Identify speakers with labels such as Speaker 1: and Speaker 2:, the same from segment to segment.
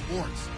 Speaker 1: sports.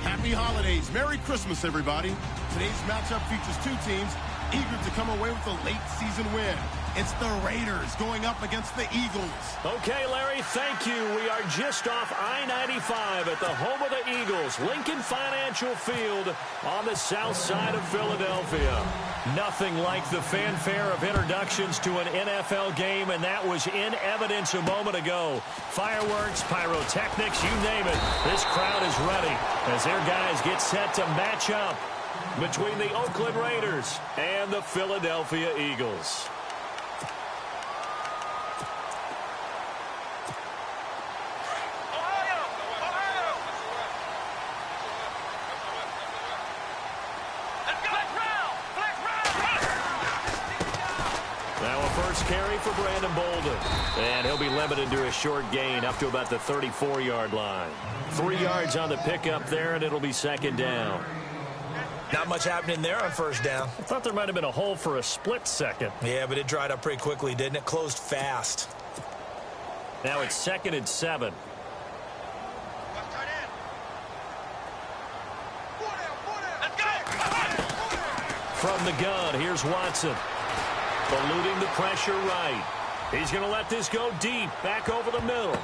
Speaker 1: Happy holidays. Merry Christmas, everybody. Today's matchup features two teams eager to come away with a late season win. It's the Raiders going up against the Eagles.
Speaker 2: Okay, Larry, thank you. We are just off I-95 at the home of the Eagles, Lincoln Financial Field on the south side of Philadelphia. Nothing like the fanfare of introductions to an NFL game, and that was in evidence a moment ago. Fireworks, pyrotechnics, you name it. This crowd is ready as their guys get set to match up between the Oakland Raiders and the Philadelphia Eagles. Carry for Brandon Bolden. And he'll be limited to a short gain up to about the 34-yard line. 3 yards on the pickup there, and it'll be second down.
Speaker 3: Not much happening there on first down.
Speaker 2: I thought there might have been a hole for a split second.
Speaker 3: Yeah, but it dried up pretty quickly, didn't it? Closed fast.
Speaker 2: Now it's 2nd and 7. From the gun, here's Watson. Eluding the pressure right. He's going to let this go deep, back over the middle.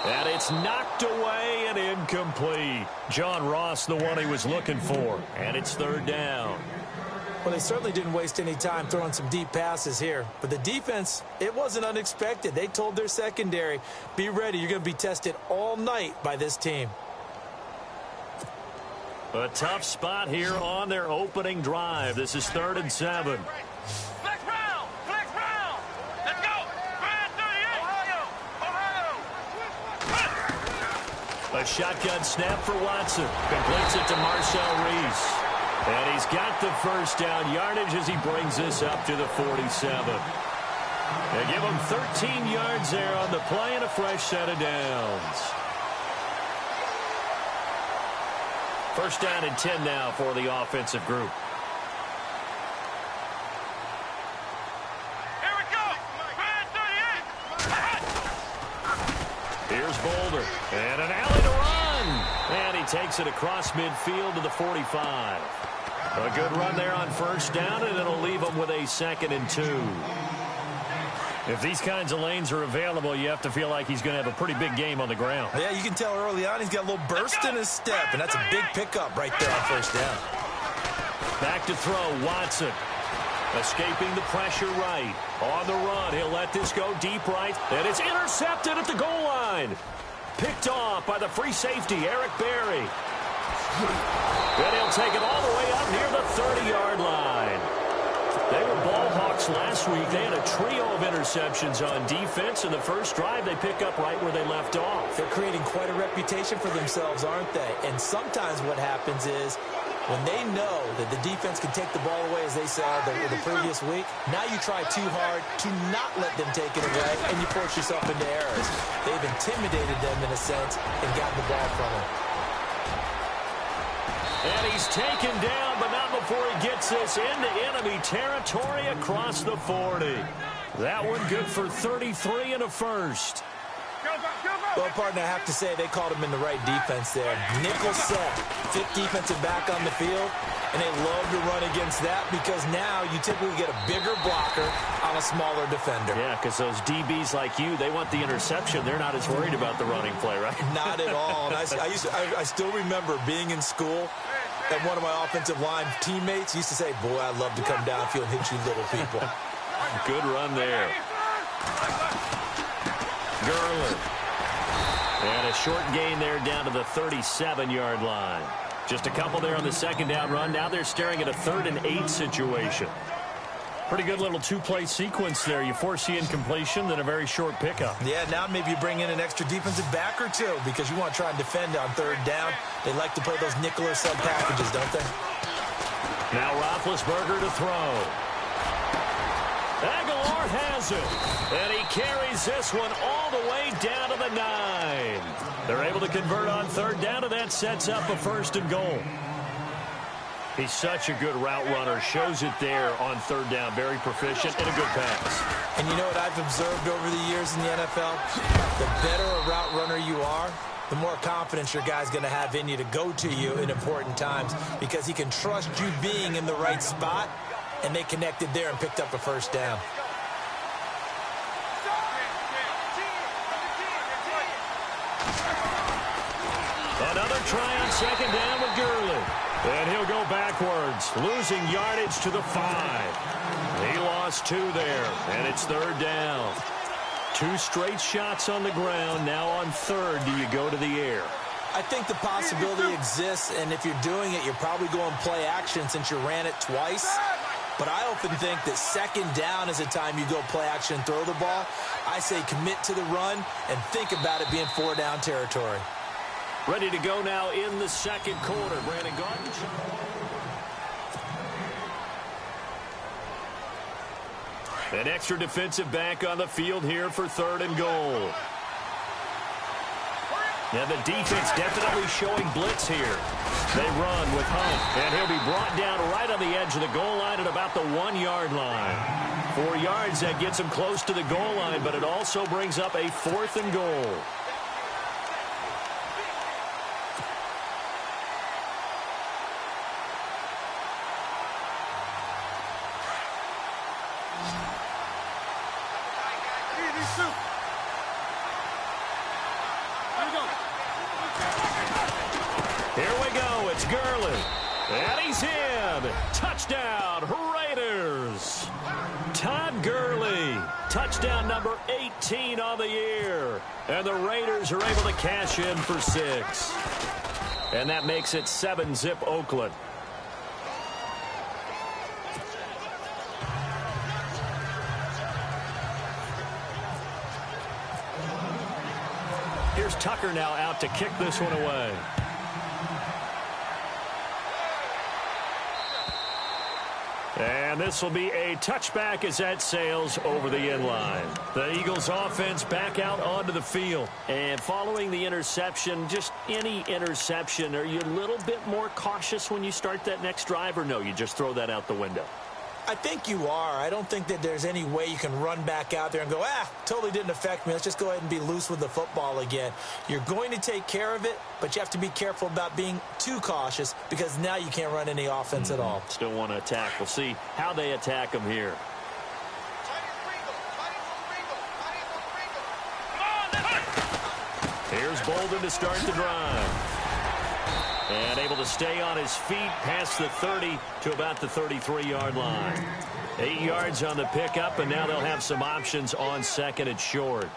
Speaker 2: And it's knocked away and incomplete. John Ross, the one he was looking for. And it's third down.
Speaker 3: Well, they certainly didn't waste any time throwing some deep passes here. But the defense, it wasn't unexpected. They told their secondary, be ready. You're going to be tested all night by this team.
Speaker 2: A tough spot here on their opening drive. This is 3rd and 7. A shotgun snap for Watson. Completes it to Marcel Reese. And he's got the first down yardage as he brings this up to the 47. They give him 13 yards there on the play and a fresh set of downs. First down and 10 now for the offensive group. Here's Boulder. And an alley to run. And he takes it across midfield to the 45. A good run there on first down, and it'll leave him with a 2nd and 2. If these kinds of lanes are available, you have to feel like he's going to have a pretty big game on the ground.
Speaker 3: Yeah, you can tell early on he's got a little burst in his step, and that's a big pickup right there on first down.
Speaker 2: Back to throw, Watson. Escaping the pressure right. On the run, he'll let this go deep right. And it's intercepted at the goal line. Picked off by the free safety, Eric Berry. And he'll take it all the way up near the 30-yard line. They were ball hawks last week. They had a trio of interceptions on defense. In the first drive, they pick up right where they left off.
Speaker 3: They're creating quite a reputation for themselves, aren't they? And sometimes what happens is when they know that the defense can take the ball away, as they saw the previous week, now you try too hard to not let them take it away, and you force yourself into errors. They've intimidated them in a sense and gotten the ball from them.
Speaker 2: And he's taken down, but not before he gets this into enemy territory across the 40. That one good for 33 and a first.
Speaker 3: Well, partner, I have to say they called him in the right defense there. Nickel set, fifth defensive back on the field, and they love to run against that because now you typically get a bigger blocker on a smaller defender.
Speaker 2: Yeah, because those DBs like you, they want the interception. They're not as worried about the running play, right?
Speaker 3: Not at all. And I still remember being in school, and one of my offensive line teammates used to say, boy, I'd love to come downfield and hit you little people.
Speaker 2: Good run there. Gurley. And a short gain there down to the 37-yard line. Just a couple there on the second down run. Now they're staring at a 3rd and 8 situation. Pretty good little two-play sequence there. You force the incompletion, then a very short pickup.
Speaker 3: Yeah, now maybe you bring in an extra defensive back or two because you want to try and defend on 3rd down. They like to play those nickel or sub packages, don't they?
Speaker 2: Now Roethlisberger to throw. Aguilar has it, and he carries this one all the way down to the 9. They're able to convert on 3rd down, and that sets up a 1st and goal. He's such a good route runner. Shows it there on 3rd down. Very proficient and a good pass.
Speaker 3: And you know what I've observed over the years in the NFL? The better a route runner you are, the more confidence your guy's going to have in you to go to you in important times because he can trust you being in the right spot, and they connected there and picked up a first down.
Speaker 2: Another try on second down with Gurley. And he'll go backwards, losing yardage to the 5. He lost 2 there, and it's third down. 2 straight shots on the ground. Now on third, do you go to the air?
Speaker 3: I think the possibility exists, and if you're doing it, you're probably going play action since you ran it twice. But I often think that second down is a time you go play action and throw the ball. I say commit to the run and think about it being 4-down territory.
Speaker 2: Ready to go now in the second quarter. Brandon Garden. An extra defensive back on the field here for third and goal. And the defense definitely showing blitz here. They run with Hunt, and he'll be brought down right on the edge of the goal line at about the 1-yard line. 4 yards, that gets him close to the goal line, but it also brings up a 4th and goal. Here we go. It's Gurley. And he's in. Touchdown, Raiders. Todd Gurley. Touchdown number 18 on the year. And the Raiders are able to cash in for 6. And that makes it 7-zip Oakland. Here's Tucker now out to kick this one away. And this will be a touchback as that sails over the end line. The Eagles offense back out onto the field. And following the interception, just any interception, are you a little bit more cautious when you start that next drive, or no, you just throw that out the window?
Speaker 3: I think you are. I don't think that there's any way you can run back out there and go, totally didn't affect me. Let's just go ahead and be loose with the football again. You're going to take care of it, but you have to be careful about being too cautious because now you can't run any offense at all.
Speaker 2: Still want to attack. We'll see how they attack them here. Here's Bolden to start the drive. And able to stay on his feet past the 30 to about the 33-yard line. 8 yards on the pickup, and now they'll have some options on second and short.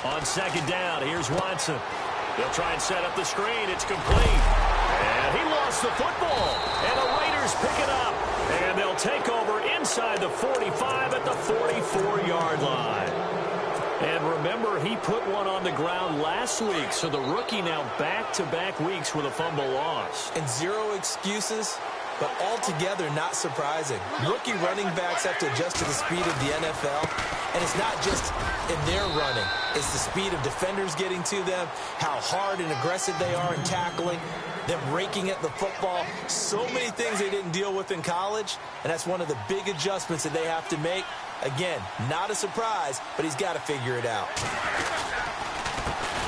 Speaker 2: On second down, here's Watson. They'll try and set up the screen. It's complete. And he lost the football. And the Raiders pick it up. And they'll take over inside the 45 at the 44-yard line. And remember, he put one on the ground last week. So the rookie now back-to-back weeks with a fumble loss.
Speaker 3: And 0 excuses, but altogether not surprising. Rookie running backs have to adjust to the speed of the NFL. And it's not just in their running. It's the speed of defenders getting to them, how hard and aggressive they are in tackling, them raking at the football. So many things they didn't deal with in college, and that's one of the big adjustments that they have to make. Again, not a surprise, but he's got to figure it out.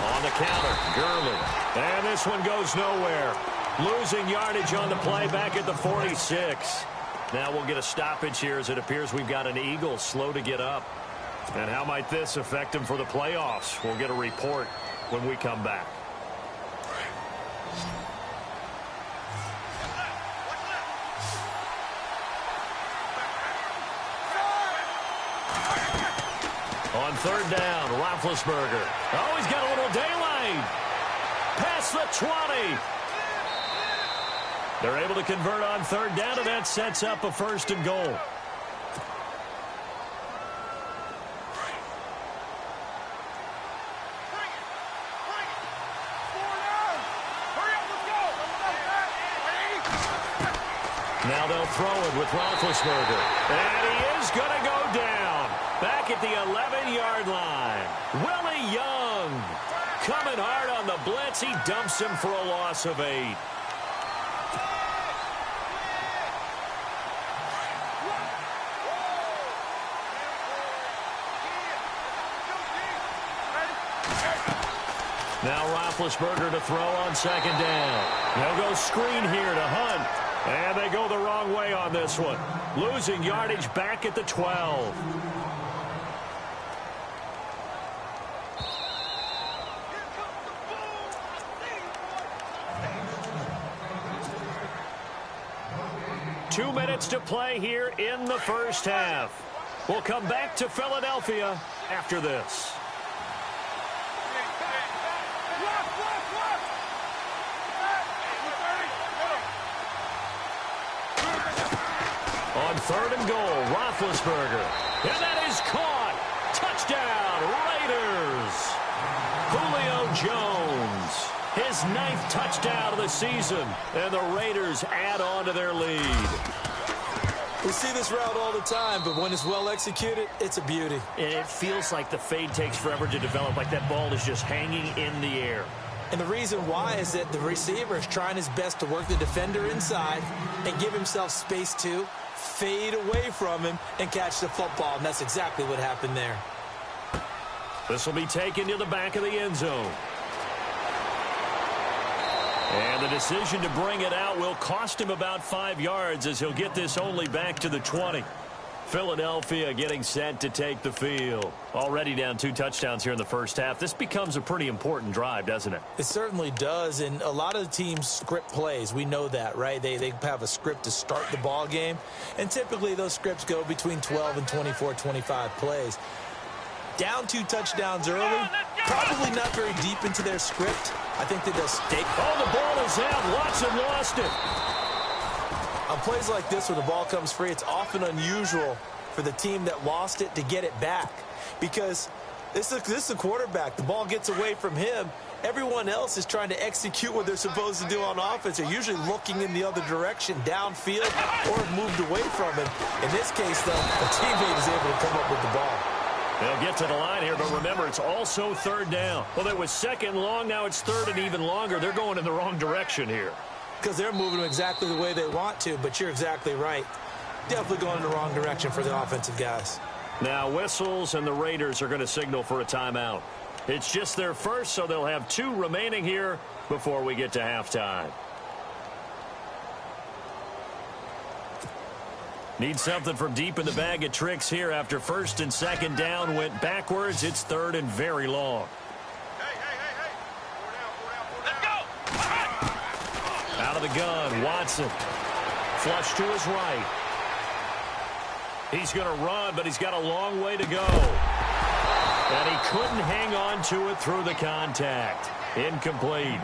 Speaker 2: On the counter, Gurley. And this one goes nowhere. Losing yardage on the play back at the 46. Now we'll get a stoppage here as it appears we've got an Eagle slow to get up. And how might this affect him for the playoffs? We'll get a report when we come back. On third down, Roethlisberger. Oh, he's got a little daylight. Past the 20. They're able to convert on third down, and that sets up a first and goal. Now they'll throw it with Roethlisberger. And he is going to go down. Back at the 11-yard line. Willie Young coming hard on the blitz. He dumps him for a loss of 8. Now Roethlisberger to throw on second down. They'll go screen here to Hunt. And they go the wrong way on this one. Losing yardage back at the 12. Two minutes to play here in the first half. We'll come back to Philadelphia after this. On third and goal, Roethlisberger. And that is caught. Touchdown, Raiders. Julio Jones. His 9th touchdown of the season. And the Raiders add on to their lead.
Speaker 3: We see this route all the time, but when it's well executed, it's a beauty.
Speaker 2: And it feels like the fade takes forever to develop, like that ball is just hanging in the air.
Speaker 3: And the reason why is that the receiver is trying his best to work the defender inside and give himself space to fade away from him and catch the football, and that's exactly what happened there.
Speaker 2: This will be taken to the back of the end zone. And the decision to bring it out will cost him about 5 yards as he'll get this only back to the 20. Philadelphia getting set to take the field. Already down 2 touchdowns here in the first half. This becomes a pretty important drive, doesn't it?
Speaker 3: It certainly does, and a lot of the teams script plays. We know that, right? They have a script to start the ball game, and typically those scripts go between 12 and 24, 25 plays. Down 2 touchdowns early, probably not very deep into their script. I think that they'll stay.
Speaker 2: Oh, the ball is out. Watson lost it.
Speaker 3: On plays like this where the ball comes free, it's often unusual for the team that lost it to get it back because this is a quarterback. The ball gets away from him. Everyone else is trying to execute what they're supposed to do on offense. They're usually looking in the other direction, downfield, or have moved away from him. In this case, though, a teammate is able to come up with the ball.
Speaker 2: They'll get to the line here, but remember, it's also third down. Well, it was second long. Now it's third and even longer. They're going in the wrong direction here.
Speaker 3: Because they're moving them exactly the way they want to, but you're exactly right. Definitely going in the wrong direction for the offensive guys.
Speaker 2: Now whistles, and the Raiders are going to signal for a timeout. It's just their first, so they'll have 2 remaining here before we get to halftime. Need something from deep in the bag of tricks here after first and second down went backwards. It's third and very long. Out of the gun, Watson. Flush to his right. He's going to run, but he's got a long way to go. And he couldn't hang on to it through the contact. Incomplete.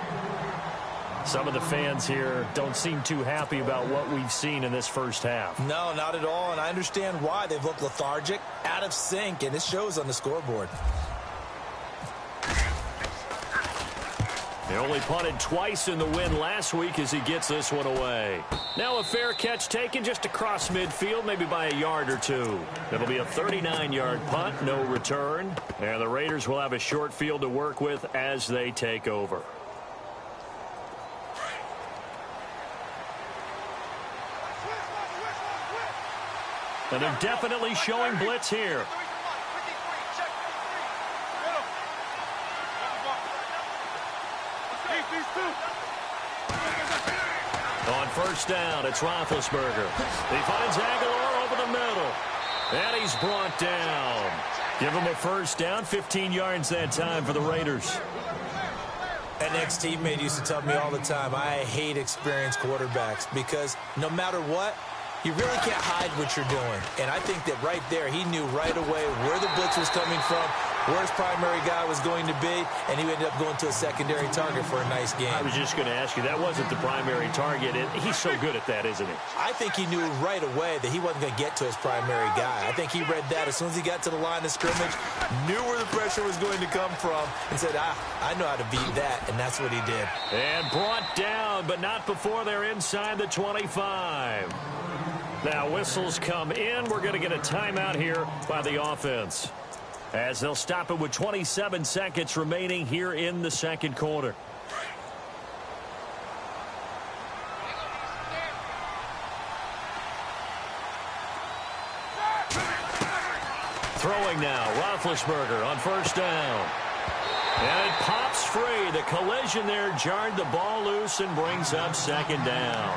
Speaker 2: Some of the fans here don't seem too happy about what we've seen in this first half.
Speaker 3: No, not at all, and I understand why. They've looked lethargic, out of sync, and it shows on the scoreboard.
Speaker 2: They only punted twice in the win last week as he gets this one away. Now a fair catch taken just across midfield, maybe by a yard or 2. It'll be a 39-yard punt, no return. And the Raiders will have a short field to work with as they take over. And they're definitely showing blitz here. On first down, it's Roethlisberger. He finds Aguilar over the middle. And he's brought down. Give him a first down, 15 yards that time for the Raiders.
Speaker 3: An ex-teammate used to tell me all the time, I hate experienced quarterbacks because no matter what, you really can't hide what you're doing. And I think that right there, he knew right away where the blitz was coming from, where his primary guy was going to be, and he ended up going to a secondary target for a nice game.
Speaker 2: I was just going to ask you, that wasn't the primary target. He's so good at that, isn't he?
Speaker 3: I think he knew right away that he wasn't going to get to his primary guy. I think he read that as soon as he got to the line of scrimmage, knew where the pressure was going to come from, and said, I know how to beat that, and that's what he did.
Speaker 2: And brought down, but not before they're inside the 25. Now whistles come in. We're going to get a timeout here by the offense, as they'll stop it with 27 seconds remaining here in the second quarter. Throwing now, Roethlisberger on first down. And it pops free. The collision there jarred the ball loose and brings up second down.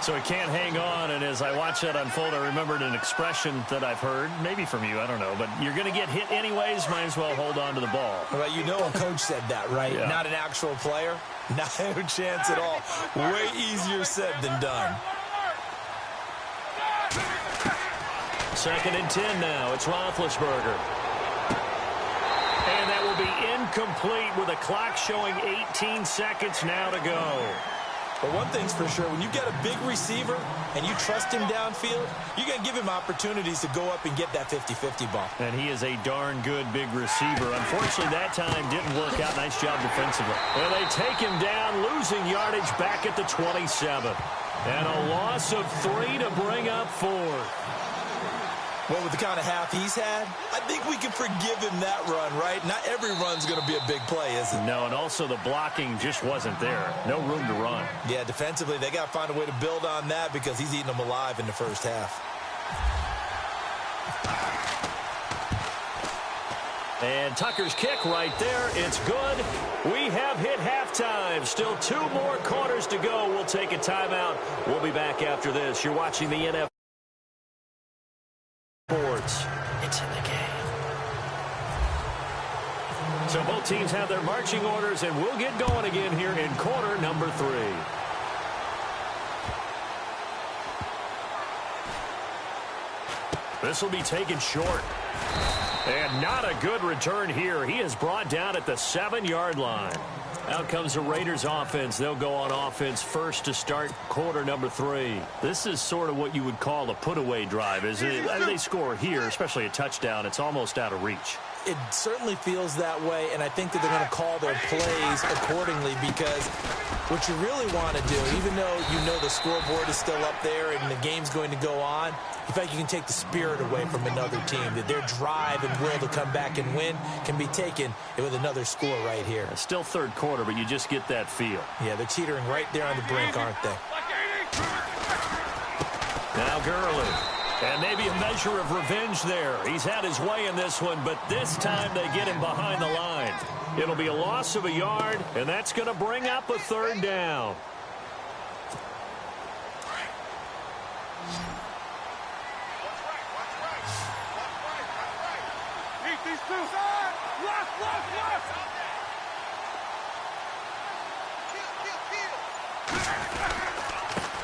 Speaker 2: So he can't hang on, and as I watch that unfold, I remembered an expression that I've heard, maybe from you, I don't know, but you're going to get hit anyways, might as well hold on to the ball.
Speaker 3: Well, you know a coach said that, right?
Speaker 2: Yeah.
Speaker 3: Not an actual player. Not a chance at all. Way easier said than done.
Speaker 2: 2nd and 10 now. It's Roethlisberger. And that will be incomplete with a clock showing 18 seconds now to go.
Speaker 3: But one thing's for sure, when you get a big receiver and you trust him downfield, you're going to give him opportunities to go up and get that 50-50 ball.
Speaker 2: And he is a darn good big receiver. Unfortunately, that time didn't work out. Nice job defensively. Well, they take him down, losing yardage back at the 27. And a loss of 3 to bring up 4.
Speaker 3: Well, with the kind of half he's had, I think we can forgive him that run, right? Not every run's going to be a big play, is it?
Speaker 2: No, and also the blocking just wasn't there. No room to run.
Speaker 3: Yeah, defensively, they got to find a way to build on that because he's eating them alive in the first half.
Speaker 2: And Tucker's kick right there. It's good. We have hit halftime. Still 2 more quarters to go. We'll take a timeout. We'll be back after this. You're watching the NFL. Sports. It's in the game. So both teams have their marching orders, and we'll get going again here in quarter number 3. This will be taken short. And not a good return here. He is brought down at the 7-yard line. Out comes the Raiders offense. They'll go on offense first to start quarter number 3. This is sort of what you would call a put-away drive. As they score here, especially a touchdown, it's almost out of reach.
Speaker 3: It certainly feels that way, and I think that they're going to call their plays accordingly because what you really want to do, even though you know the scoreboard is still up there and the game's going to go on, in fact, you can take the spirit away from another team, that their drive and will to come back and win can be taken with another score right here.
Speaker 2: Still third quarter, but you just get that feel.
Speaker 3: Yeah, they're teetering right there on the brink, aren't they?
Speaker 2: Now Gurley. And maybe a measure of revenge there. He's had his way in this one, but this time they get him behind the line. It'll be a loss of a yard, and that's going to bring up a 3rd down.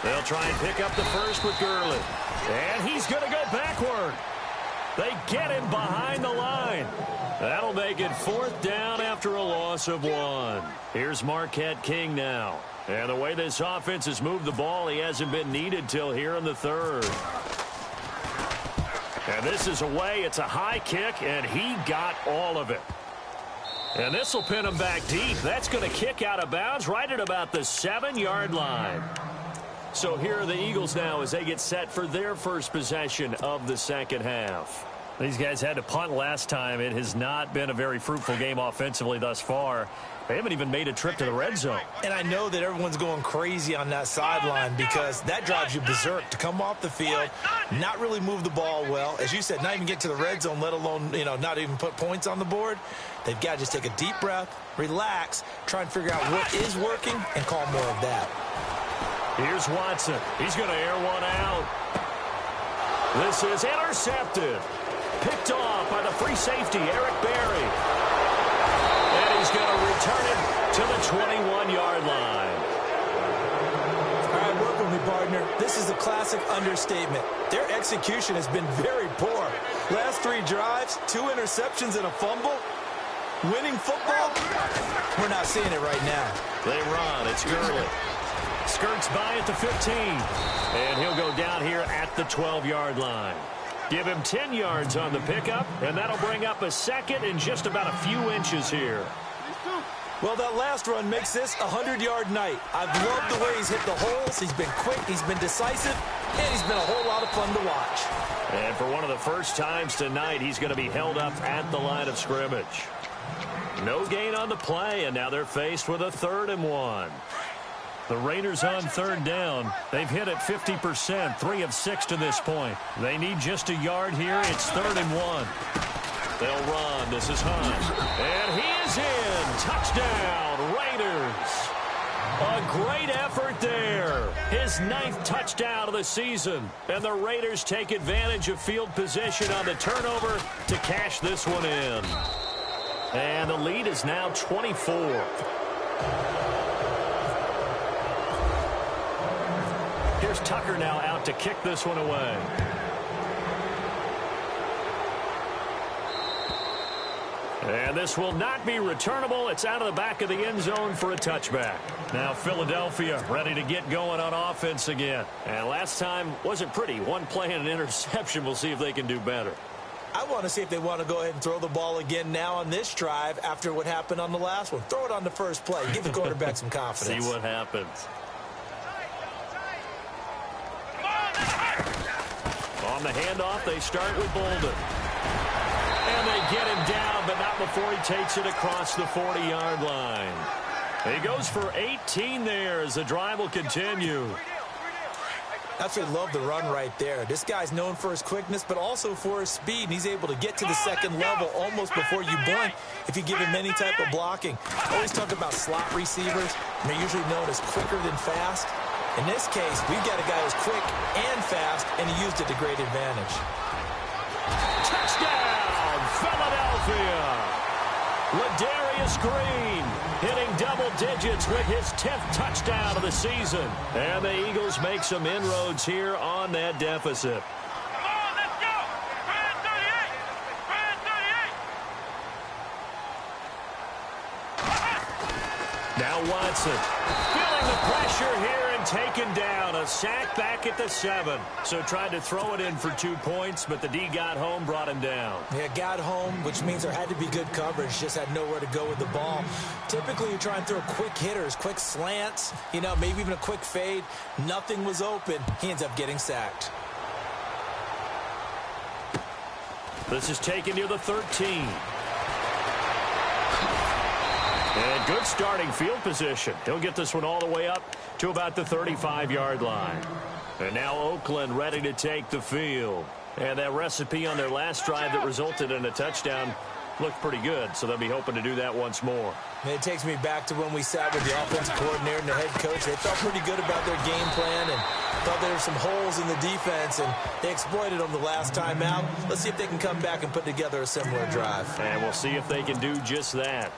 Speaker 2: They'll try and pick up the first with Gurley. And he's going to go backward. They get him behind the line. That'll make it 4th down after a loss of 1. Here's Marquette King now. And the way this offense has moved the ball, he hasn't been needed till here in the 3rd. And this is away. It's a high kick, and he got all of it. And this will pin him back deep. That's going to kick out of bounds right at about the 7-yard line. So here are the Eagles now as they get set for their first possession of the second half. These guys had to punt last time. It has not been a very fruitful game offensively thus far. They haven't even made a trip to the red zone.
Speaker 3: And I know that everyone's going crazy on that sideline because that drives you berserk to come off the field, not really move the ball well. As you said, not even get to the red zone, let alone, not even put points on the board. They've got to just take a deep breath, relax, try and figure out what is working, and call more of that.
Speaker 2: Here's Watson. He's going to air one out. This is intercepted. Picked off by the free safety, Eric Berry. And he's going to return it to the 21-yard line.
Speaker 3: All right, work with me, partner. This is a classic understatement. Their execution has been very poor. Last 3 drives, 2 interceptions and a fumble. Winning football? We're not seeing it right now.
Speaker 2: They run. It's Gurley. Skirts by at the 15. And he'll go down here at the 12-yard line. Give him 10 yards on the pickup, and that'll bring up a 2nd and just about a few inches here.
Speaker 3: Well, that last run makes this a 100-yard night. I've loved the way he's hit the holes. He's been quick, he's been decisive, and he's been a whole lot of fun to watch.
Speaker 2: And for one of the first times tonight, he's going to be held up at the line of scrimmage. No gain on the play, and now they're faced with a 3rd and 1. The Raiders on 3rd down. They've hit it 50%, 3 of 6 to this point. They need just a yard here. It's 3rd and 1. They'll run. This is Hunt. And he is in. Touchdown, Raiders. A great effort there. His 9th touchdown of the season. And the Raiders take advantage of field position on the turnover to cash this one in. And the lead is now 24. Here's Tucker now out to kick this one away. And this will not be returnable. It's out of the back of the end zone for a touchback. Now Philadelphia ready to get going on offense again. And last time wasn't pretty. One play and an interception. We'll see if they can do better.
Speaker 3: I want to see if they want to go ahead and throw the ball again now on this drive after what happened on the last one. Throw it on the first play. Give the quarterback some confidence.
Speaker 2: See what happens. On the handoff, they start with Bolden. And they get him down, but not before he takes it across the 40-yard line. He goes for 18 there as the drive will continue.
Speaker 3: Absolutely love the run right there. This guy's known for his quickness, but also for his speed. And he's able to get to the second level almost before you blink if you give him any type of blocking. I always talk about slot receivers, and they're usually known as quicker than fast. In this case, we've got a guy who's quick and fast, and he used it to great advantage.
Speaker 2: Touchdown, Philadelphia! Ladarius Green hitting double digits with his 10th touchdown of the season. And the Eagles make some inroads here on that deficit.
Speaker 4: Come on, let's go! Brand 38! Brand 38!
Speaker 2: Now Watson feeling the pressure here and taken down. A sack back at the 7. So tried to throw it in for 2 points, but the D got home, brought him down.
Speaker 3: Yeah, got home, which means there had to be good coverage. Just had nowhere to go with the ball. Typically, you try and throw quick hitters, quick slants, you know, maybe even a quick fade. Nothing was open. He ends up getting sacked.
Speaker 2: This is taken near the 13. And good starting field position. He'll get this one all the way up to about the 35-yard line. And now Oakland ready to take the field. And that recipe on their last drive that resulted in a touchdown looked pretty good, so they'll be hoping to do that once more.
Speaker 3: And it takes me back to when we sat with the offensive coordinator and the head coach. They felt pretty good about their game plan and thought there were some holes in the defense, and they exploited them the last time out. Let's see if they can come back and put together a similar drive.
Speaker 2: And we'll see if they can do just that.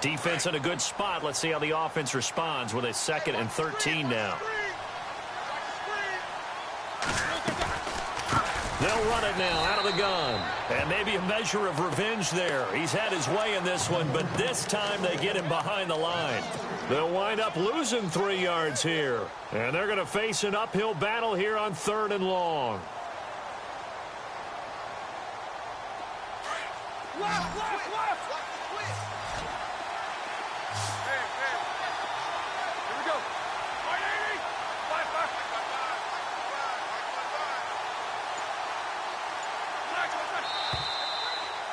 Speaker 2: Defense in a good spot. Let's see how the offense responds with a 2nd and 13 now. They'll run it now out of the gun. And maybe a measure of revenge there. He's had his way in this one, but this time they get him behind the line. They'll wind up losing 3 yards here. And they're going to face an uphill battle here on 3rd and long.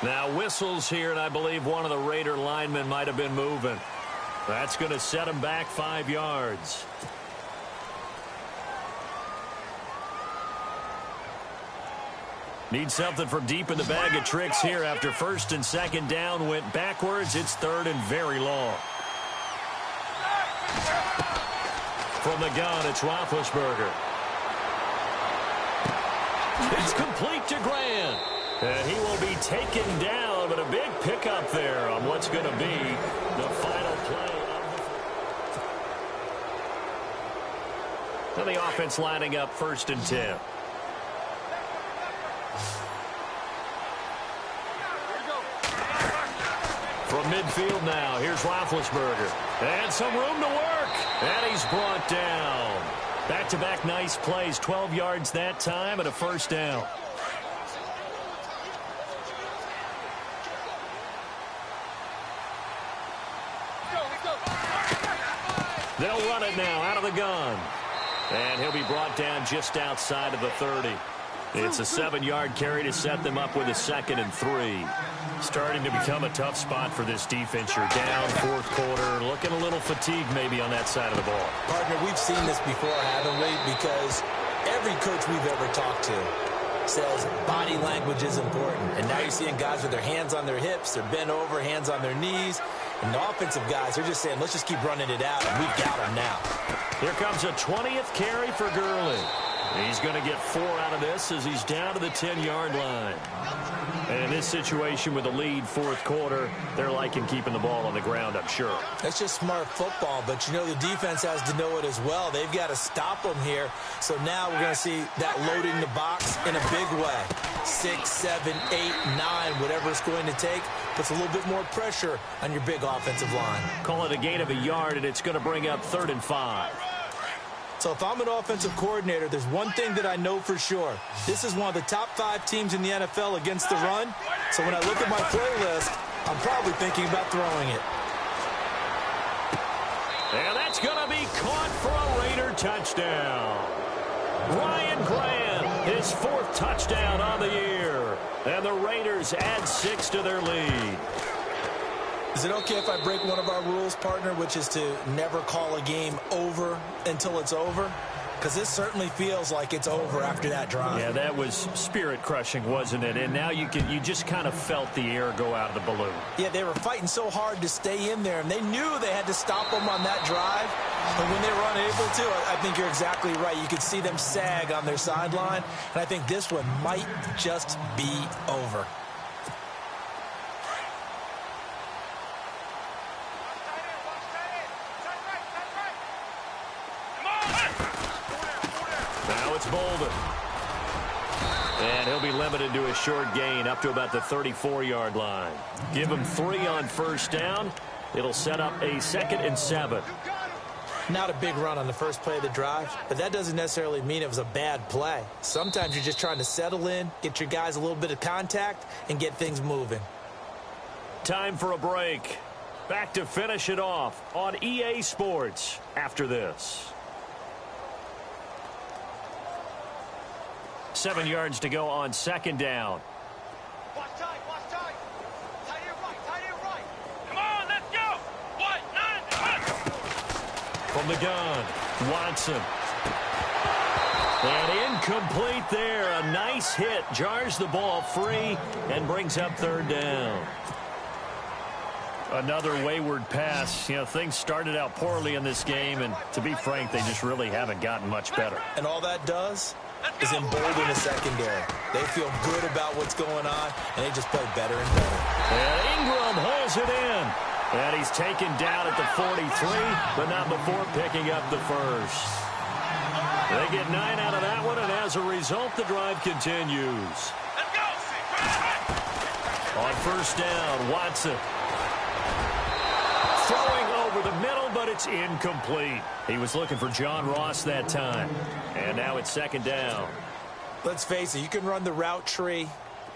Speaker 2: Now whistles here, and I believe one of the Raider linemen might have been moving. That's going to set him back 5 yards. Need something from deep in the bag of tricks here after 1st and 2nd down went backwards. It's 3rd and very long. From the gun, it's Roethlisberger. It's complete to Grant. And he will be taken down, but a big pickup there on what's going to be the final play. And the offense lining up 1st and 10. From midfield now, here's Roethlisberger. And some room to work. And he's brought down. Back-to-back nice plays, 12 yards that time and a 1st down. They'll run it now out of the gun. And he'll be brought down just outside of the 30. It's a 7-yard carry to set them up with a 2nd and 3. Starting to become a tough spot for this defense. You're down 4th quarter, looking a little fatigued maybe on that side of the ball.
Speaker 3: Partner, we've seen this before, haven't we? Because Every coach we've ever talked to says body language is important. And now you're seeing guys with their hands on their hips, they're bent over, hands on their knees. And the offensive guys, they're just saying, let's just keep running it out, and we've got them now.
Speaker 2: Here comes a 20th carry for Gurley. He's going to get 4 out of this as he's down to the 10-yard line. And in this situation with the lead fourth quarter, they're liking keeping the ball on the ground, I'm sure.
Speaker 3: That's just smart football, but you know the defense has to know it as well. They've got to stop them here. So now we're going to see that loading the box in a big way. 6, 7, 8, 9, whatever it's going to take, puts a little bit more pressure on your big offensive line.
Speaker 2: Call it a gain of a yard, and it's going to bring up 3rd and 5.
Speaker 3: So if I'm an offensive coordinator, there's one thing that I know for sure. This is one of the top 5 teams in the NFL against the run. So when I look at my playlist, I'm probably thinking about throwing it.
Speaker 2: And that's going to be caught for a Raider touchdown. Ryan Grant, his 4th touchdown on the year. And the Raiders add 6 to their lead.
Speaker 3: Is it okay if I break one of our rules, partner, which is to never call a game over until it's over? Because this certainly feels like it's over after that drive.
Speaker 2: Yeah, that was spirit-crushing, wasn't it? And now you just kind of felt the air go out of the balloon.
Speaker 3: Yeah, they were fighting so hard to stay in there, and they knew they had to stop them on that drive. And when they were unable to, I think you're exactly right. You could see them sag on their sideline, and I think this one might just be over.
Speaker 2: Now it's Bolden. And he'll be limited to a short gain up to about the 34-yard line. Give him 3 on first down. It'll set up a 2nd and 7.
Speaker 3: Not a big run on the first play of the drive, but that doesn't necessarily mean it was a bad play. Sometimes you're just trying to settle in, get your guys a little bit of contact, and get things moving.
Speaker 2: Time for a break. Back to finish it off on EA Sports after this. 7 yards to go on 2nd down.
Speaker 4: Watch tight, watch tight. Tight end right. Come on, let's go. 1, 9, 1.
Speaker 2: From the gun, Watson. And incomplete there. A nice hit. Jars the ball free and brings up 3rd down. Another wayward pass. You know, things started out poorly in this game, and to be frank, they just really haven't gotten much better.
Speaker 3: And all that does is embolden the secondary. They feel good about what's going on, and they just play better and better.
Speaker 2: And Ingram holds it in. And he's taken down at the 43, but not before picking up the first. They get 9 out of that one, and as a result, the drive continues.
Speaker 4: Let's go.
Speaker 2: On first down, Watson. Throwing over the middle, but it's incomplete. He was looking for John Ross that time. And now it's 2nd down.
Speaker 3: Let's face it, you can run the route tree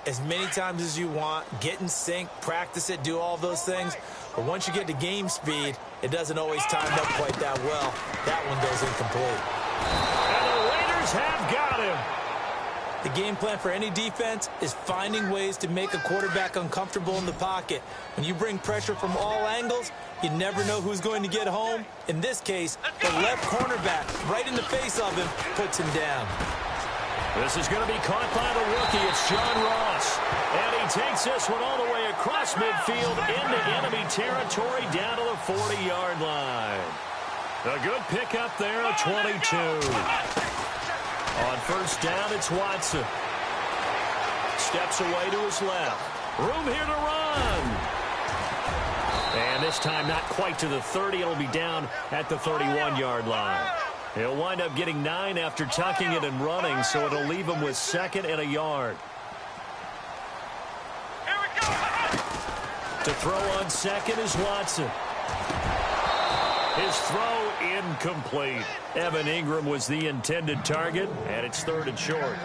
Speaker 3: as many times as you want, get in sync, practice it, do all those things. But once you get to game speed, it doesn't always time up quite that well. That one goes incomplete.
Speaker 2: And the Raiders have got him.
Speaker 3: The game plan for any defense is finding ways to make a quarterback uncomfortable in the pocket. When you bring pressure from all angles, you never know who's going to get home. In this case, the left cornerback, right in the face of him, puts him down.
Speaker 2: This is going to be caught by the rookie. It's John Ross. And he takes this one all the way across midfield into enemy territory down to the 40-yard line. A good pickup there, a 22. On first down, it's Watson. Steps away to his left. Room here to run. And this time not quite to the 30. It'll be down at the 31-yard line. He'll wind up getting 9 after tucking it and running, so it'll leave him with 2nd and a yard.
Speaker 4: Here we go.
Speaker 2: To throw on 2nd is Watson. His throw incomplete. Evan Ingram was the intended target, and it's 3rd and short.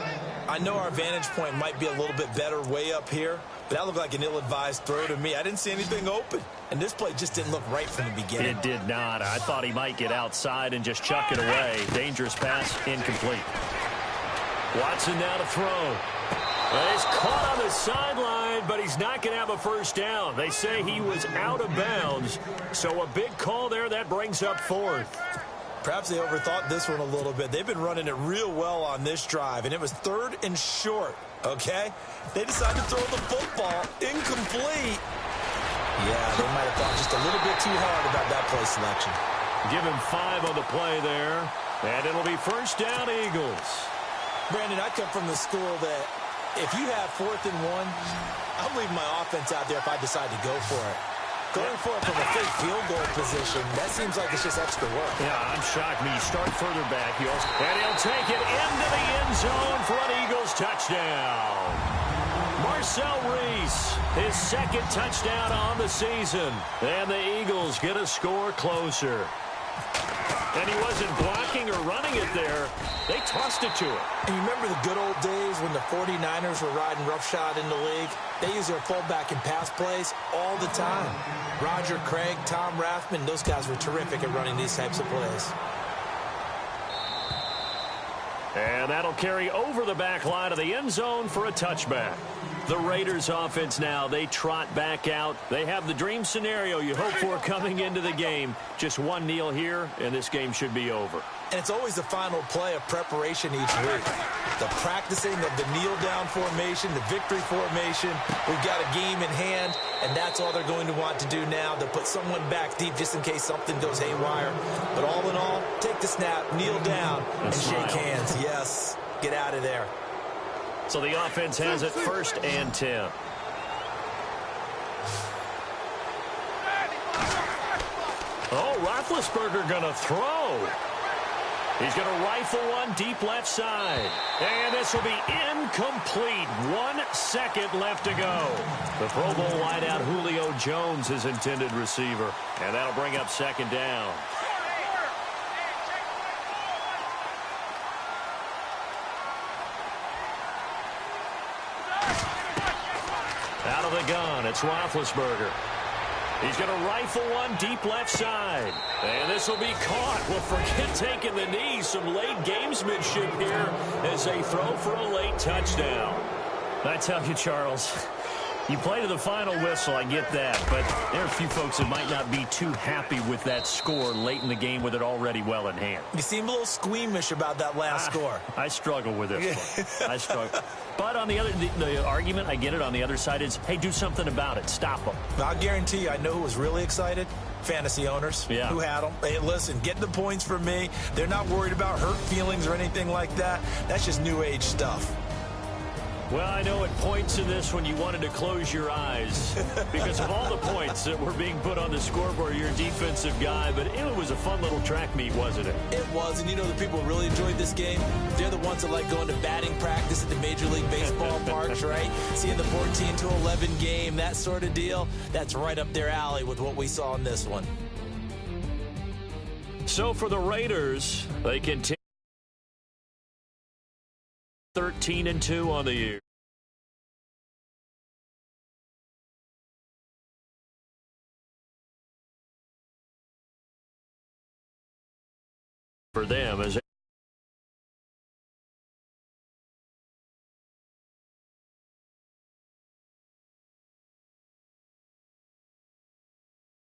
Speaker 3: I know our vantage point might be a little bit better way up here, but that looked like an ill-advised throw to me. I didn't see anything open, and this play just didn't look right from the beginning.
Speaker 2: It did not. I thought he might get outside and just chuck it away. Dangerous pass, incomplete. Watson now to throw. Well, he's caught on the sideline, but he's not going to have a first down. They say he was out of bounds, so a big call there that brings up 4th.
Speaker 3: Perhaps they overthought this one a little bit. They've been running it real well on this drive, and it was 3rd and short, okay? They decided to throw the football incomplete. Yeah, they might have thought just a little bit too hard about that play selection.
Speaker 2: Give him 5 on the play there, and it'll be first down Eagles.
Speaker 3: Brandon, I come from the school that if you have 4th and 1, I'm leaving my offense out there if I decide to go for it. Going for it from a fake field goal position, that seems like it's just extra work.
Speaker 2: Yeah, I'm shocked. You start further back. And he'll take it into the end zone for an Eagles touchdown. Marcel Reese, his 2nd touchdown on the season. And the Eagles get a score closer. And he wasn't blocking or running it there. They tossed it to him.
Speaker 3: And you remember the good old days when the 49ers were riding roughshod in the league? They use their fullback in pass plays all the time. Roger Craig, Tom Rathman, those guys were terrific at running these types of plays.
Speaker 2: And that'll carry over the back line of the end zone for a touchback. The Raiders offense now, they trot back out. They have the dream scenario you hope for coming into the game. Just one kneel here, and this game should be over.
Speaker 3: And it's always the final play of preparation each week. The practicing of the kneel-down formation, the victory formation. We've got a game in hand, and that's all they're going to want to do now, to put someone back deep just in case something goes haywire. But all in all, take the snap, kneel down, and shake hands. Yes, get out of there.
Speaker 2: So the offense has it 1st and 10. Oh, Roethlisberger going to throw. He's going to rifle one deep left side. And this will be incomplete. 1 second left to go. The Pro Bowl wideout Julio Jones, his intended receiver. And that'll bring up 2nd down. Out of the gun, it's Roethlisberger. He's going to rifle one deep left side. And this will be caught. Well, forget taking the knee. Some late gamesmanship here as they throw for a late touchdown. I tell you, Charles, you play to the final whistle, I get that. But there are a few folks that might not be too happy with that score late in the game with it already well in hand.
Speaker 3: You seem a little squeamish about that last score.
Speaker 2: I struggle with this one. I struggle. But on the other, the argument, I get it, on the other side is, hey, do something about it. Stop them.
Speaker 3: I'll guarantee you, I know who was really excited. Fantasy owners who had them. Hey, listen, get the points from me. They're not worried about hurt feelings or anything like that. That's just new age stuff.
Speaker 2: Well, I know at points in this when you wanted to close your eyes because of all the points that were being put on the scoreboard. You're a defensive guy, but it was a fun little track meet, wasn't it?
Speaker 3: It was, and you know the people who really enjoyed this game? They're the ones that like going to batting practice at the Major League Baseball parks, right? Seeing the 14-11 game, that sort of deal. That's right up their alley with what we saw in this one.
Speaker 2: So for the Raiders, they continue 13-2 on the year. For them as